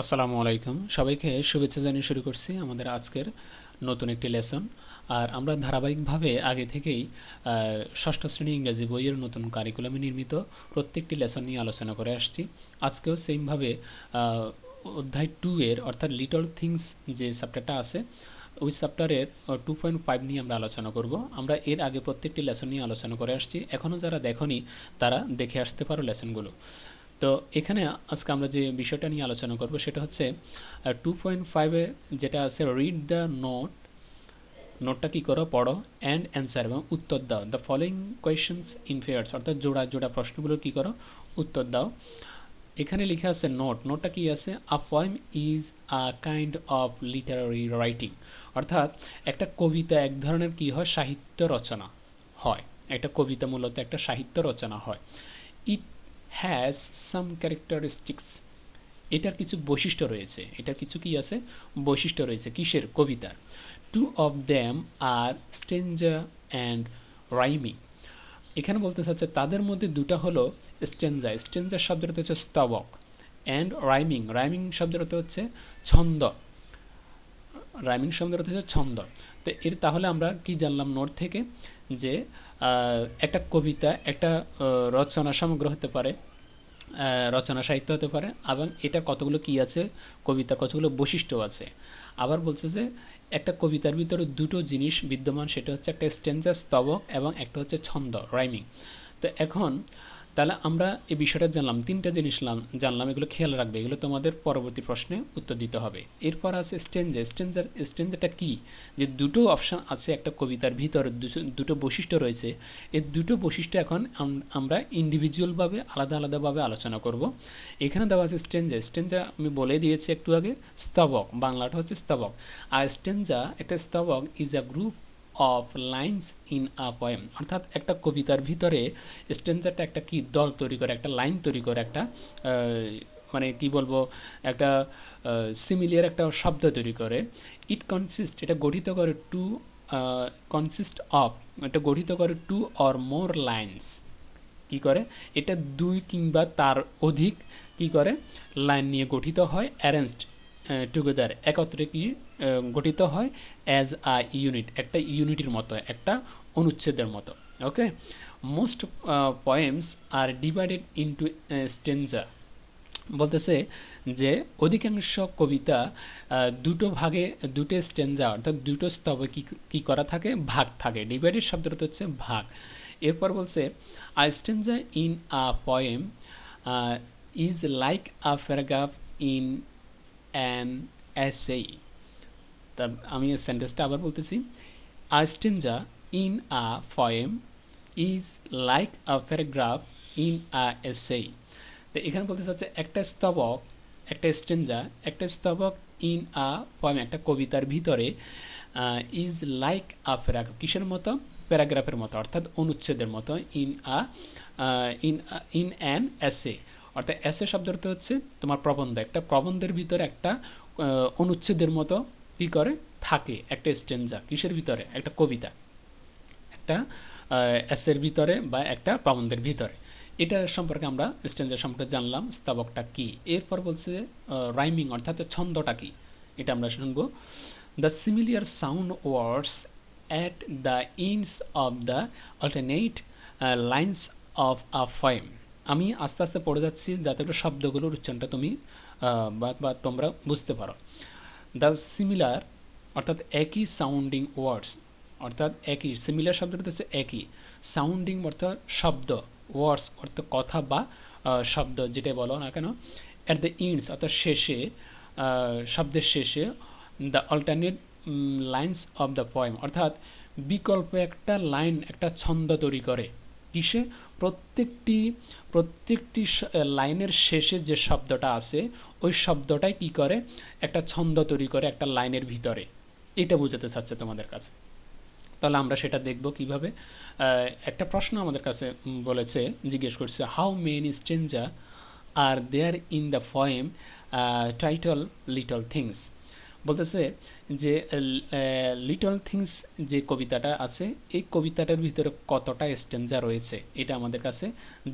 আসসালামু আলাইকুম সবাইকে শুভেচ্ছা জানিয়ে শুরু করছি আমাদের আজকের নতুন একটি লেসন। আর আমরা ধারাবাহিকভাবে আগে থেকেই ষষ্ঠ শ্রেণী ইংরেজি বইয়ের নতুন কারিকুলামে নির্মিত প্রত্যেকটি লেসন নিয়ে আলোচনা করে আসছি। আজকেও সেমভাবে অধ্যায় 2 এর অর্থাৎ লিটল থিংস যে চ্যাপ্টারটা আছে ওই চ্যাপ্টারের 2.5 নিয়ে আমরা আলোচনা করব। আমরা এর আগে প্রত্যেকটি লেসন নিয়ে আলোচনা করে আসছি, এখনও যারা দেখনি তারা দেখে আসতে পারো লেসনগুলো। তো এখানে আজকে আমরা যে বিষয়টা নিয়ে আলোচনা করব সেটা হচ্ছে 2.5-এ যেটা আছে রিড দ্য নোটটা কী করো, পড়ো, অ্যান্ড অ্যান্সার এবং উত্তর দাও the following questions in pairs, অর্থাৎ জোড়া জোড়া প্রশ্নগুলো কী করো, উত্তর দাও। এখানে লেখা আছে নোটটা কি আছে, আ poem is a kind of Literary writing, অর্থাৎ একটা কবিতা এক ধরনের কি হয়, সাহিত্য রচনা হয়। একটা কবিতা মূলত একটা সাহিত্য রচনা হয়। ইট হ্যাজ সাম ক্যারেক্টারিস্টিক্স, এটার কিছু বৈশিষ্ট্য রয়েছে, এটার কিছু কি আছে, বৈশিষ্ট্য রয়েছে কিসের, কবিতার। Two of them are stanza and rhyming, এখানে বলতে চাচ্ছে তাদের মধ্যে দুটা হলো স্টেঞ্জা শব্দের অর্থ হচ্ছে স্তবক, অ্যান্ড রাইমিং শব্দের অর্থ হচ্ছে ছন্দ, ছন্দ। তো এর তাহলে আমরা কি জানলাম নোট থেকে, যে একটা কবিতা একটা রচনা সমগ্র হতে পারে, রচনা সাহিত্য হতে পারে, এবং এটা কতগুলো কি আছে, কবিতার কতগুলো বৈশিষ্ট্য আছে। আবার বলছে যে একটা কবিতার ভিতরে দুটো জিনিস বিদ্যমান, সেটা হচ্ছে একটা স্ট্যান্জা স্তবক এবং একটা হচ্ছে ছন্দ রাইমিং। তো এখন তাহলে আমরা এই বিষয়টা জানলাম, তিনটা জিনিস জানলাম, এগুলো খেয়াল রাখবে, এগুলো তোমাদের পরবর্তী প্রশ্নে উত্তর দিতে হবে। এরপর আছে স্টেঞ্জাটা কি, যে দুটো অপশান আছে একটা কবিতার ভিতরে, দুটো বৈশিষ্ট্য রয়েছে, এই দুটো বৈশিষ্ট্য এখন আমরা ইন্ডিভিজুয়ালভাবে আলাদাভাবে আলোচনা করব। এখানে দেওয়া আছে স্টেঞ্জা আমি বলে দিয়েছি একটু আগে, স্তবক, বাংলাটা হচ্ছে স্তবক। আর স্টেঞ্জা একটা স্তবক is a group of lines in a poem, অর্থাৎ একটা কবিতার ভিতরে স্টেঞ্জারটা একটা কি দল তৈরি করে, একটা লাইন তৈরি করে, একটা মানে কি বলবো, একটা সিমিলিয়ার একটা শব্দ তৈরি করে। এটা গঠিত করে কনসিস্ট অফ, এটা গঠিত করে টু অর মোর লাইন্স, কি করে, এটা দুই কিংবা তার অধিক কি করে লাইন নিয়ে গঠিত হয়, অ্যারেঞ্জড টুগেদার, একত্রে কি গঠিত হয়, অ্যাজ আ ইউনিট, একটা ইউনিটির মতো, একটা অনুচ্ছেদের মতো। Okay, most poems are divided into stanza, বলতেছে যে অধিকাংশ কবিতা দুটো ভাগে, দুটো স্টেঞ্জা অর্থাৎ দুটো স্তবে কি করা থাকে, ভাগ থাকে। ডিভাইডেড শব্দের অর্থ হচ্ছে ভাগ। এরপর বলছে a stanza in a poem is like a paragraph in an essay. তা আমি সেন্টেন্সটা আবার বলতেছি, a stanza in a poem is like a paragraph in a essay. তো এখানে বলতে চাচ্ছে একটা স্তবক ইন আ পোয়েম, একটা কবিতার ভিতরে, ইজ লাইক আ প্যারাগ্রাফ, কিসের মতো, প্যারাগ্রাফের মতো, অর্থাৎ অনুচ্ছেদের মতো, ইন আ ইন অ্যান এসে, অর্থাৎ এসে শব্দ অর্থ হচ্ছে তোমার প্রবন্ধ, একটা প্রবন্ধের ভিতরে একটা অনুচ্ছেদের মতো কি করে থাকে একটা স্টেঞ্জা, কিসের ভিতরে, একটা কবিতা, একটা এসের ভিতরে বা একটা প্রবন্ধের ভিতরে। এটা সম্পর্কে আমরা স্টেঞ্জা সম্পর্কে জানলাম, স্তবকটা কি। এরপর বলছে রাইমিং অর্থাৎ ছন্দটা কি, এটা আমরা শুনবো। The similar sound words at the ends of the alternate lines of a poem. আমি আস্তে আস্তে পড়ে যাচ্ছি যাতে করে শব্দগুলোর উচ্চারণটা তুমি বা তোমরা বুঝতে পারো। দ্য সিমিলার অর্থাৎ একই সাউন্ডিং ওয়ার্ডস, অর্থাৎ একই, সিমিলার শব্দটা হচ্ছে একই, সাউন্ডিং অর্থাৎ শব্দ, ওয়ার্ডস অর্থাৎ কথা বা শব্দ যেটাই বলো না কেন, অ্যাট দ্য ইন্ডস অর্থাৎ শেষে, শব্দের শেষে, the alternate lines of the poem অর্থাৎ বিকল্প একটা লাইন, একটা ছন্দ তৈরি করে, কিসে, প্রত্যেকটি লাইনের শেষে যে শব্দটা আছে ওই শব্দটাই কি করে, একটা ছন্দ তৈরি করে একটা লাইনের ভিতরে, এটা বোঝাতে চাচ্ছে তোমাদের কাছে। তাহলে আমরা সেটা দেখব কিভাবে। একটা প্রশ্ন আমাদের কাছে বলেছে, জিজ্ঞেস করছে, how many stanza are there in the poem title little things. বলতেছে যে লিটল থিংস যে কবিতাটা আছে এই কবিতাটার ভিতরে কতটা স্ট্যাঞ্জা রয়েছে এটা আমাদের কাছে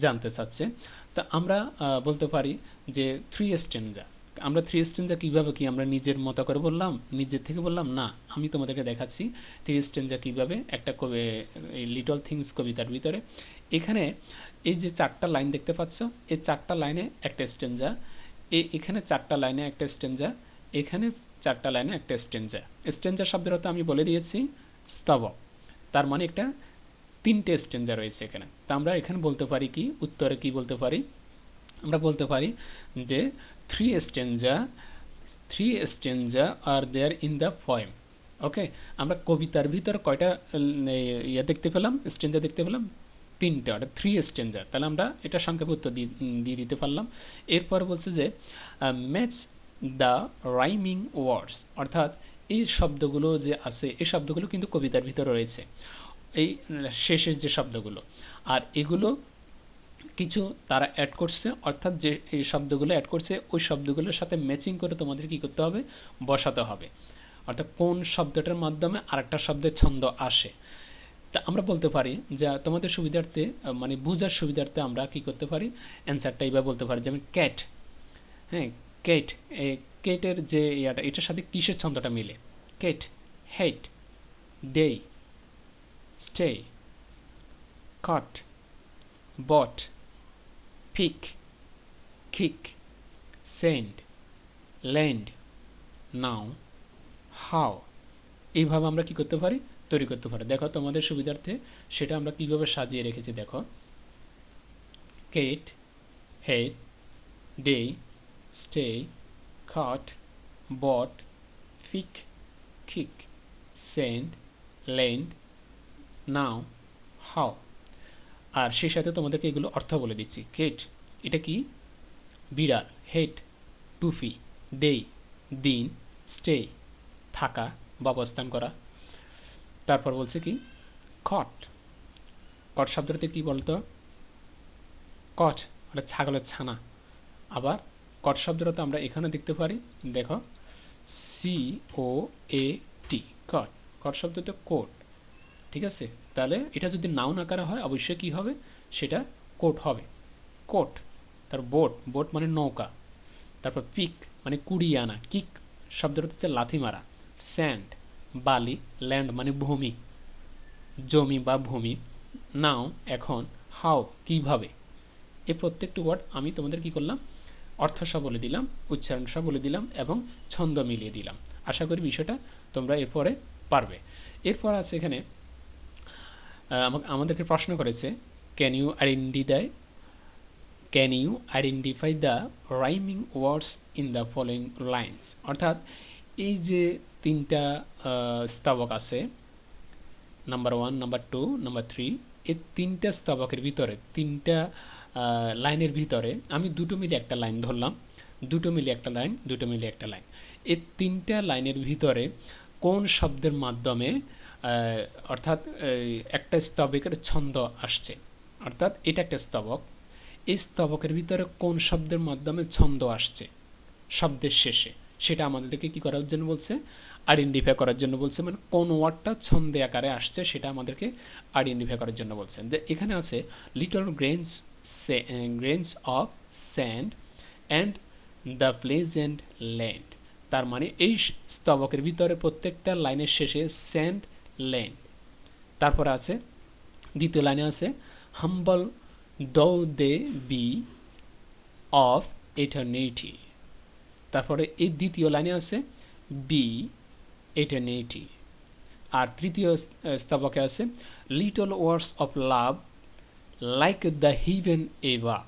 জানতে চাচ্ছে। তা আমরা বলতে পারি যে 3 স্ট্যাঞ্জা, আমরা থ্রি স্টেঞ্জা কীভাবে কি আমরা নিজের মতো করে বললাম, নিজের থেকে বললাম না, আমি তোমাদেরকে দেখাচ্ছি থ্রি স্টেঞ্জা কীভাবে একটা এই লিটল থিংস কবিতার ভিতরে। এখানে এই যে 4টা লাইন দেখতে পাচ্ছ, এই 4টা লাইনে একটা স্টেঞ্জা, এখানে 4টা লাইনে একটা স্টেঞ্জা, এখানে 4টা লাইনে একটা স্টেঞ্জা। স্টেঞ্জা শব্দের অর্থ আমি বলে দিয়েছি স্তবক, তার মানে একটা 3টে স্টেঞ্জা রয়েছে এখানে। তা আমরা এখানে বলতে পারি কি, উত্তরে কি বলতে পারি, আমরা বলতে পারি যে three stanza are there in the poem. Okay, আমরা কবিতার ভিতর কয়টা ইয়ে দেখতে পেলাম, স্টেঞ্জা দেখতে পেলাম, 3টে, অর্থাৎ থ্রি স্টেঞ্জা। তাহলে আমরা এটা সংক্ষেপে উত্তর দিয়ে দিতে পারলাম। এরপর বলছে যে ম্যাচ দ্য রাইমিং ওয়ার্ডস, অর্থাৎ এই শব্দগুলো যে আছে, এই শব্দগুলো কিন্তু কবিতার ভিতরে রয়েছে, এই শেষের যে শব্দগুলো, আর এগুলো কিছু তারা অ্যাড করছে, অর্থাৎ যে এই শব্দগুলো অ্যাড করছে ওই শব্দগুলোর সাথে ম্যাচিং করে তোমাদের কি করতে হবে, বসাতে হবে, অর্থাৎ কোন শব্দটার মাধ্যমে আরেকটা শব্দের ছন্দ আসে। তা আমরা বলতে পারি যে তোমাদের সুবিধার্থে, মানে বোঝার সুবিধার্থে আমরা কি করতে পারি, অ্যান্সারটা এইভাবে বলতে পারি, যেমন ক্যাট। হ্যাঁ, কেট, কেটের যে এটার সাথে কিসের ছন্দটা মিলে, কেট, হেট, ডে, স্টে, কট, বট, পিক, কিক, সেন্ড, ল্যান্ড, নাও, হাও। এইভাবে আমরা কি করতে পারি, তৈরি করতে পারি। দেখো তোমাদের সুবিধার্থে সেটা আমরা কিভাবে সাজিয়ে রেখেছি দেখো, কেট, হেড, ডে, স্টে, কট, বট, পিক, কিক, সেন্ড, ল্যান্ড, নাও, হাও। আর সেই সাথে তোমাদেরকে এগুলো অর্থ বলে দিচ্ছি। কেট এটা কি, বিড়াল, হেড টুপি, ডে দিন, স্টে থাকা বা অবস্থান করা। তারপর বলছে কি কট, কট শব্দটাতে কি বলতো, কট মানে ছাগলের ছানা। আবার কট শব্দটা তো আমরা এখানে দেখতে পারি, দেখো COAT, কট, কট শব্দটা কোট, ঠিক আছে। তাহলে এটা যদি নাউন আকারে হয় অবশ্যই কি হবে, সেটা কোট হবে, কোট। তার বোট, বোট মানে নৌকা। তারপর পিক মানে কুড়িয়ে আনা, কিক শব্দটা হচ্ছে লাথি মারা, স্যান্ড বালি, ল্যান্ড মানে ভূমি, জমি বা ভূমি, নাও এখন, হাও কিভাবে। এই প্রত্যেকটি ওয়ার্ড আমি তোমাদের কি করলাম, অর্থ সহ বলে দিলাম, উচ্চারণ সহ বলে দিলাম এবং ছন্দ মিলিয়ে দিলাম। আশা করি বিষয়টা তোমরা এরপরে পারবে। এরপর আছে এখানে আমাদেরকে প্রশ্ন করেছে, can you identify the rhyming words in the following lines. অর্থাৎ এই যে 3টা স্তবক আছে, নাম্বার 1, নাম্বার 2, নাম্বার 3, এই 3টা স্তবকের ভিতরে, 3টা লাইনের ভিতরে আমি দুটো মিলে একটা লাইন ধরলাম, দুটো মিলে একটা লাইন, দুটো মিলে একটা লাইন। এই 3টা লাইনের ভিতরে কোন শব্দের মাধ্যমে অর্থাৎ একটা স্তবকের ছন্দ আসছে, অর্থাৎ এটা একটা স্তবক, এই স্তবকের ভিতরে কোন শব্দের মাধ্যমে ছন্দ আসছে শব্দের শেষে, সেটা আমাদেরকে কি করার জন্য বলছে, আইডেন্টিফাই করার জন্য বলছে। মানে কোন ওয়ার্ডটা ছন্দে আকারে আসছে সেটা আমাদেরকে আইডেন্টিফাই করার জন্য বলছেন। এখানে আছে little grains of sand and the pleasant land. তার মানে এই স্তবকের ভিতরে প্রত্যেকটা লাইনের শেষে স্যান্ড, ল্যান্ড। তারপরে আছে দ্বিতীয় লাইনে আছে হাম্বল দো দে বি অফ এটার্নিটি। তারপরে এই দ্বিতীয় লাইনে আছে বি এটার্নিটি। আর তৃতীয় স্তবকে আছে little words of love like the heaven above.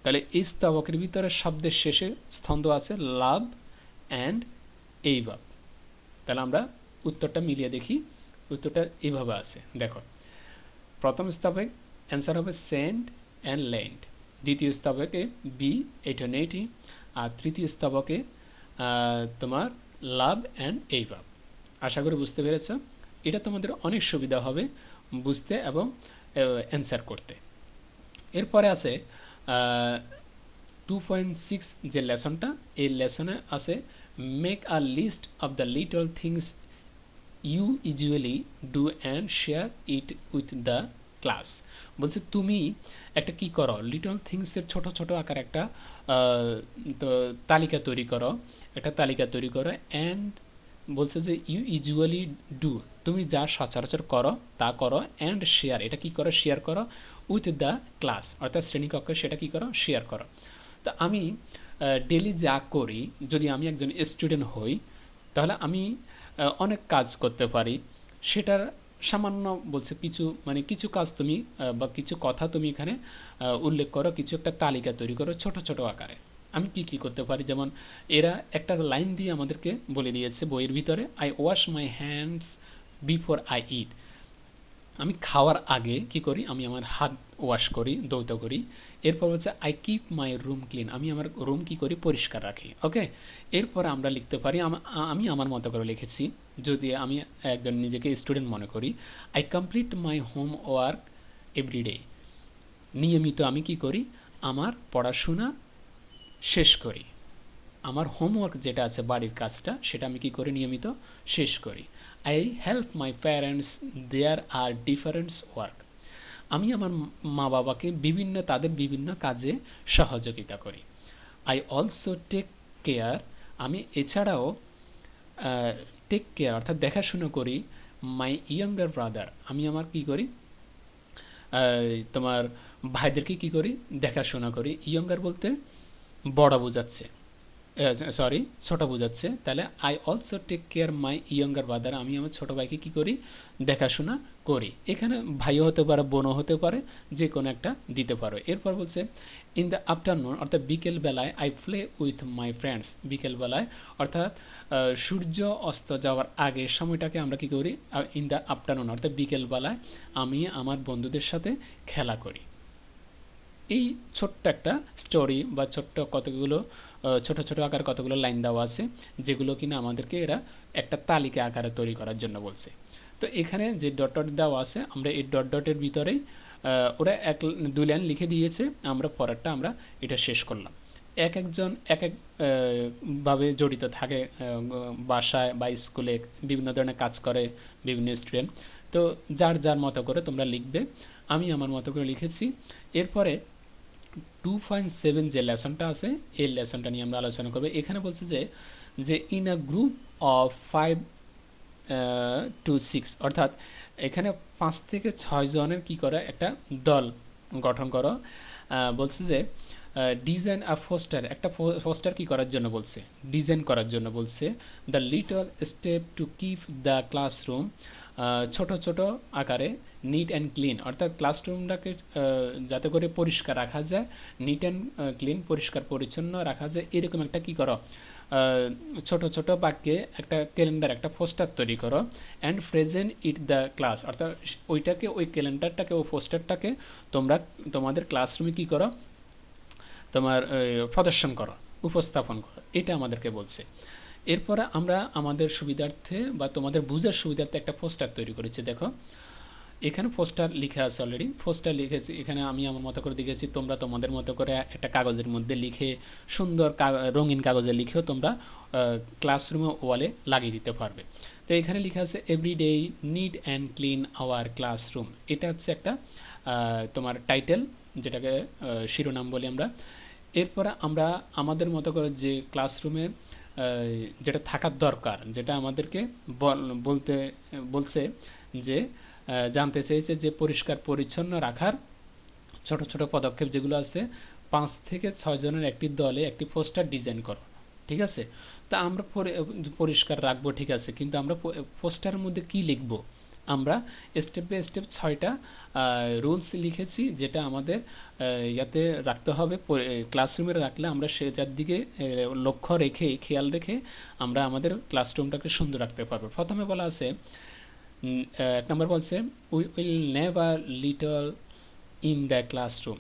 তাহলে এই স্তবকের ভিতরে শব্দের শেষে স্তন্দ আছে লাভ অ্যান্ড এইভা। তাহলে আমরা উত্তরটা মিলিয়ে দেখি, উত্তরটা এইভাবে আছে দেখো, প্রথম স্তবক অ্যান্সার হবে সেন্ড অ্যান্ড ল্যান্ড, দ্বিতীয় স্তবকে বি এটার্নিটি, আর তৃতীয় স্তবকে তোমার লাভ অ্যান্ড এইভা। আশা করি বুঝতে পেরেছ, এটা তোমাদের অনেক সুবিধা হবে বুঝতে এবং অ্যান্সার করতে। এরপরে আছে 2.6 যে লেসনটা, এই লেসনে আছে make a list of the little things you usually do and share it with the class. বলছে তুমি একটা কি করো, লিটল থিংসের ছোট ছোট আকার একটা তো তালিকা তৈরি করো, একটা তালিকা তৈরি করো। অ্যান্ড বলছে যে ইউ ইউজুয়ালি ডু, তুমি যা সচরাচর করো তা করো। অ্যান্ড শেয়ার, এটা কি করো, শেয়ার করো উইথ দ্য ক্লাস, অর্থাৎ শ্রেণীকক্ষে সেটা কি করো, শেয়ার করো। তো আমি ডেলি যা করি, যদি আমি একজন স্টুডেন্ট হই তাহলে আমি অনেক কাজ করতে পারি। সেটার সামান্য বলছে কিছু, মানে কিছু কাজ তুমি বা কিছু কথা তুমি এখানে উল্লেখ করো, কিছু একটা তালিকা তৈরি করো ছোট ছোট আকারে। আমি কি কি করতে পারি, যেমন এরা একটা লাইন দিয়ে আমাদেরকে বলে দিয়েছে বইয়ের ভিতরে, I wash my hands before I eat. আমি খাওয়ার আগে কি করি, আমি আমার হাত ওয়াশ করি, ধৌত করি। এরপর হচ্ছে I keep my room clean, আমি আমার রুম কি করি, পরিষ্কার রাখি। ওকে, এরপর আমরা লিখতে পারি, আমি আমার মতো করে লিখেছি, যদি আমি একজন নিজেকে স্টুডেন্ট মনে করি, I complete my homework every day, নিয়মিত আমি কি করি, আমার পড়াশোনা শেষ করি। আমার হোমওয়ার্ক যেটা আছে বাড়ির কাজটা, সেটা আমি কি করি, নিয়মিত শেষ করি। I help my parents there are different work, আমি আমার মা বাবাকে তাদের বিভিন্ন কাজে সহযোগিতা করি। আই অলসো টেক কেয়ার, আমি এছাড়াও টেক কেয়ার অর্থাৎ দেখাশুনো করি মাই ইয়ঙ্গার ব্রাদার, আমি আমার কি করি, তোমার ভাইদেরকে কি করি, দেখাশোনা করি। ইয়ঙ্গার বলতে বড় বোঝাচ্ছে, সরি ছোট বোঝাচ্ছে। তাহলে I also take care my younger brother, আমি আমার ছোট ভাইকে কি করি, দেখাশোনা করি। এখানে ভাইও হতে পারে, বোনও হতে পারে, যে কোনো একটা দিতে পারো। এরপর বলছে ইন দ্য আফটারনুন, অর্থাৎ বিকেলবেলায় I play with my friends, বিকেলবেলায় অর্থাৎ সূর্য অস্ত যাওয়ার আগে সময়টাকে আমরা কি করি, ইন দ্য আফটারনুন অর্থাৎ বিকেলবেলায় আমি আমার বন্ধুদের সাথে খেলা করি। এই ছোট্ট একটা স্টোরি বা ছোট্ট কতগুলো ছোট ছোট আকার কতগুলো লাইন দেওয়া আছে, যেগুলো কিনা আমাদেরকে এরা একটা তালিকা আকারে তৈরি করার জন্য বলছে। তো এখানে যে ডট ডট দেওয়া আছে, আমরা এই ডট ডটের ভিতরেই ওরা দুই লাইন লিখে দিয়েছে, আমরা পরেরটা আমরা এটা শেষ করলাম। এক একজন এক এক ভাবে জড়িত থাকে, বাসায় বা স্কুলে বিভিন্ন ধরনের কাজ করে বিভিন্ন স্টুডেন্ট। তো যার যার মতো করে তোমরা লিখবে, আমি আমার মতো করে লিখেছি। এরপরে 2.7 যে লেসনটা আছে, এই লেসনটা নিয়ে আমরা আলোচনা করবো। এখানে বলছে যে in a group of 5 to 6, অর্থাৎ এখানে 5 থেকে 6 জনের কি করে একটা দল গঠন করো। বলছে যে ডিজাইন আ পোস্টার, একটা পোস্টার কি করার জন্য বলছে, ডিজাইন করার জন্য বলছে। The little step to keep the classroom, ছোট ছোট আকারে নিট অ্যান্ড ক্লিন, অর্থাৎ ক্লাসরুমটাকে যাতে করে পরিষ্কার রাখা যায়, নিট অ্যান্ড ক্লিন পরিষ্কার পরিচ্ছন্ন রাখা যায়, এরকম একটা কি করো, ছোট ছোট বাক্যে একটা ক্যালেন্ডার, একটা পোস্টার তৈরি করো। And present it the class, অর্থাৎ ওইটাকে, ওই ক্যালেন্ডারটাকে, ওই পোস্টারটাকে তোমরা তোমাদের ক্লাসরুমে কি করো, তোমার প্রদর্শন করো, উপস্থাপন করো, এটা আমাদেরকে বলছে। এরপরে আমরা আমাদের সুবিধার্থে বা তোমাদের বুঝার সুবিধার্থে একটা পোস্টার তৈরি করেছি। দেখো এখানে পোস্টার লিখে আছে, অলরেডি পোস্টার লিখেছি, এখানে আমি আমার মতো করে লিখেছি, তোমরা তোমাদের মতো করে একটা কাগজের মধ্যে লিখে, সুন্দর রঙিন কাগজে লিখেও তোমরা ক্লাসরুমে ওয়ালে লাগিয়ে দিতে পারবে। তো এখানে লিখে আছে every day neat and clean our classroom, এটা হচ্ছে একটা তোমার টাইটেল, যেটাকে শিরোনাম বলি আমরা। এরপরে আমরা আমাদের মতো করে যে ক্লাসরুমে যেটা থাকার দরকার, যেটা আমাদেরকে বলতে বলছে, যে জানতে চেয়েছে যে পরিষ্কার পরিচ্ছন্ন রাখার ছোট ছোট পদক্ষেপ যেগুলো আছে, 5 থেকে 6 জনের একটি দলে একটি পোস্টার ডিজাইন করো, ঠিক আছে। তা আমরা পরিষ্কার রাখবো, ঠিক আছে, কিন্তু আমরা পোস্টারের মধ্যে কি লিখব, আমরা স্টেপ বাই স্টেপ 6টা রুলস লিখেছি, যেটা আমাদের ইয়াতে রাখতে হবে, ক্লাসরুমে রাখলে আমরা সেটার দিকে লক্ষ্য রেখে, খেয়াল রেখে আমরা আমাদের ক্লাসরুমটাকে সুন্দর রাখতে পারবো। প্রথমে বলা আছে, এক নম্বর বলছে we will never little in the classroom,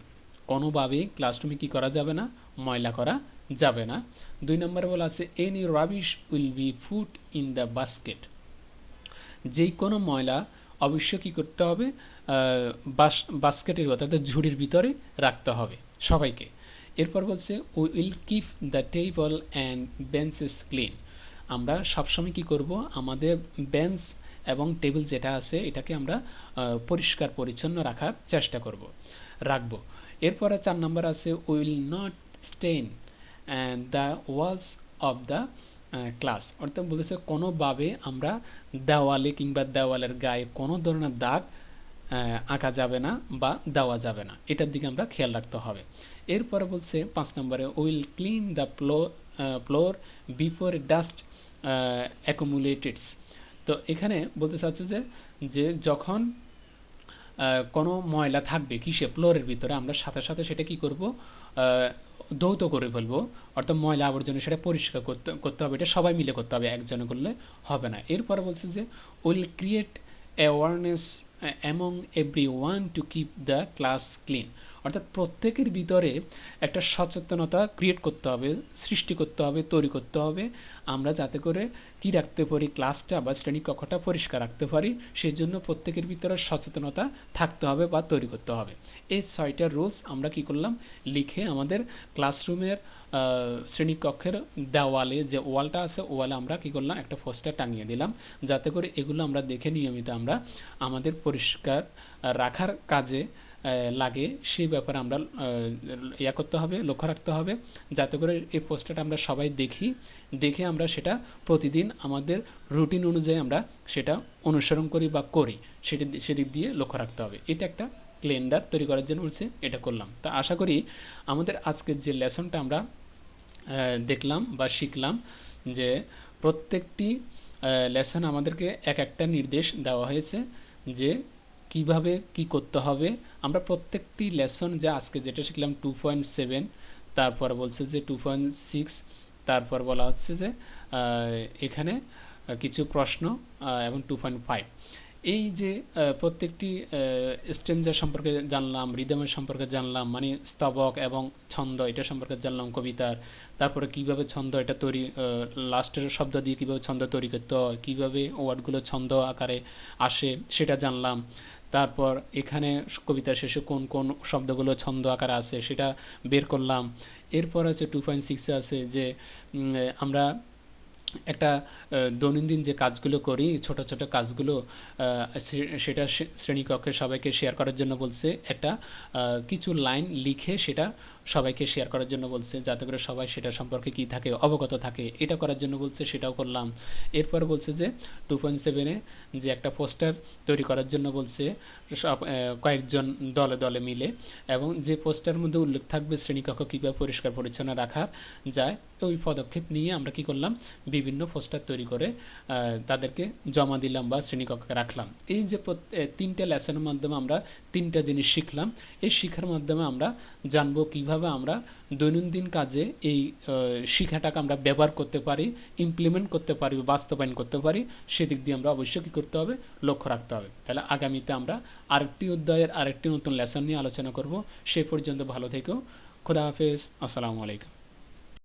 কোনোভাবেই ক্লাসরুমে কি করা যাবে না, ময়লা করা যাবে না। 2 নম্বরে বলা আছে any rubbish will be foot in the basket, যেই কোনো ময়লা অবশ্য কি করতে হবে, বাস্কেটের অর্থাৎ ঝুড়ির ভিতরে রাখতে হবে সবাইকে। এরপর বলছে we will keep the table and benches clean, আমরা সবসময় কি করব, আমাদের বেঞ্চ এবং টেবিল যেটা আছে এটাকে আমরা পরিষ্কার পরিচ্ছন্ন রাখার চেষ্টা রাখবো। এরপরে 4 নম্বর আছে will not stain the walls of the class, অর্থাৎ বলেছে কোনোভাবে আমরা দেওয়ালে কিংবা দেওয়ালের গায়ে কোনো ধরনের দাগ আঁকা যাবে না বা দেওয়া যাবে না, এটার দিকে আমরা খেয়াল রাখতে হবে। এরপরে বলছে 5 নম্বরে will clean the floor before dust accumulates. তো এখানে বলতে চাচ্ছে যে যখন কোনো ময়লা থাকবে কিসে ফ্লোরের ভিতরে, আমরা সাথে সাথে সেটা কি করব, ধৌত করে ফেলবো, অর্থাৎ ময়লা আবর্জনা সেটা পরিষ্কার করতে হবে, এটা সবাই মিলে করতে হবে, একজনে করলে হবে না। এরপরে বলছে যে will create awareness among every one to keep the class clean, অর্থাৎ প্রত্যেকের ভিতরে একটা সচেতনতা ক্রিয়েট করতে হবে, সৃষ্টি করতে হবে, তৈরি করতে হবে, আমরা যাতে করে কি রাখতে পারি, ক্লাসটা বা শ্রেণীকক্ষটা পরিষ্কার রাখতে পারি, সেই জন্য প্রত্যেকের ভিতরে সচেতনতা থাকতে হবে বা তৈরি করতে হবে। এই 6টা রুলস আমরা কি করলাম, লিখে আমাদের ক্লাসরুমের শ্রেণীকক্ষের দেওয়ালে যে ওয়ালটা আছে ওয়ালে আমরা কি করলাম, একটা পোস্টার টাঙিয়ে দিলাম, যাতে করে এগুলো আমরা দেখে নিয়মিত আমরা আমাদের পরিষ্কার রাখার কাজে লাগে, সেই ব্যাপারে আমরা করতে হবে, লক্ষ্য রাখতে হবে, যাতে করে এই পোস্টারটা আমরা সবাই দেখে আমরা সেটা প্রতিদিন আমাদের রুটিন অনুযায়ী আমরা সেটা অনুসরণ করি বা করি, সেদিক দিয়ে লক্ষ্য রাখতে হবে। এটা একটা ক্যালেন্ডার তৈরি করার জন্য বলছে, এটা করলাম। তা আশা করি আমাদের আজকের যে লেসনটা আমরা দেখলাম বা শিখলাম, যে প্রত্যেকটি লেসন আমাদেরকে একটা নির্দেশ দেওয়া হয়েছে যে কিভাবে কি করতে হবে। আমরা প্রত্যেকটি লেসন যা আজকে যেটা শিখলাম 2.7, তারপর বলছে যে 2.6, তারপর বলা হচ্ছে যে এখানে কিছু প্রশ্ন এবং 2.5, এই যে প্রত্যেকটি স্ট্যাঞ্জা সম্পর্কে জানলাম, রিদমের সম্পর্কে জানলাম, মানে স্তবক এবং ছন্দ এটা সম্পর্কে জানলাম কবিতার, তারপরে কিভাবে ছন্দ এটা তৈরি, লাস্টের শব্দ দিয়ে কিভাবে ছন্দ তৈরি করতে হয়, কীভাবে ওয়ার্ডগুলো ছন্দ আকারে আসে সেটা জানলাম। তারপর এখানে কবিতার শেষে কোন কোন শব্দগুলো ছন্দ আকারে আছে সেটা বের করলাম। এরপর আছে 2.6 আছে যে আমরা একটা দৈনন্দিন যে কাজগুলো করি, ছোট ছোট কাজগুলো, সেটা শ্রেণীকক্ষে সবাইকে শেয়ার করার জন্য বলছে, একটা কিছু লাইন লিখে সেটা সবাইকে শেয়ার করার জন্য বলছে, যাতে করে সবাই সেটা সম্পর্কে কি থাকে, অবগত থাকে, এটা করার জন্য বলছে, সেটাও করলাম। এরপর বলছে যে 2.7-এ যে একটা পোস্টার তৈরি করার জন্য বলছে, সব কয়েকজন দলে দলে মিলে, এবং যে পোস্টারের মধ্যে উল্লেখ থাকবে শ্রেণীকক্ষ কীভাবে পরিষ্কার পরিচ্ছন্ন রাখা যায়, ওই পদক্ষেপ নিয়ে আমরা কি করলাম, বিভিন্ন পোস্টার তৈরি করে তাদেরকে জমা দিলাম বা শ্রেণীকক্ষে রাখলাম। এই যে 3টে লেসনের মাধ্যমে আমরা 3টা জিনিস শিখলাম, এই শিখার মাধ্যমে আমরা জানবো কিভাবে আমরা দৈনন্দিন কাজে এই শিক্ষাটাকে আমরা ব্যবহার করতে পারি, ইমপ্লিমেন্ট করতে পারি, বাস্তবায়ন করতে পারি, সেদিক দিয়ে আমরা অবশ্যই কী করতে হবে, লক্ষ্য রাখতে হবে। তাহলে আগামীতে আমরা আরেকটি অধ্যায়ের আরেকটি নতুন লেসন নিয়ে আলোচনা করব। সে পর্যন্ত ভালো থেকো। খোদা হাফেজ। আসসালামু আলাইকুম।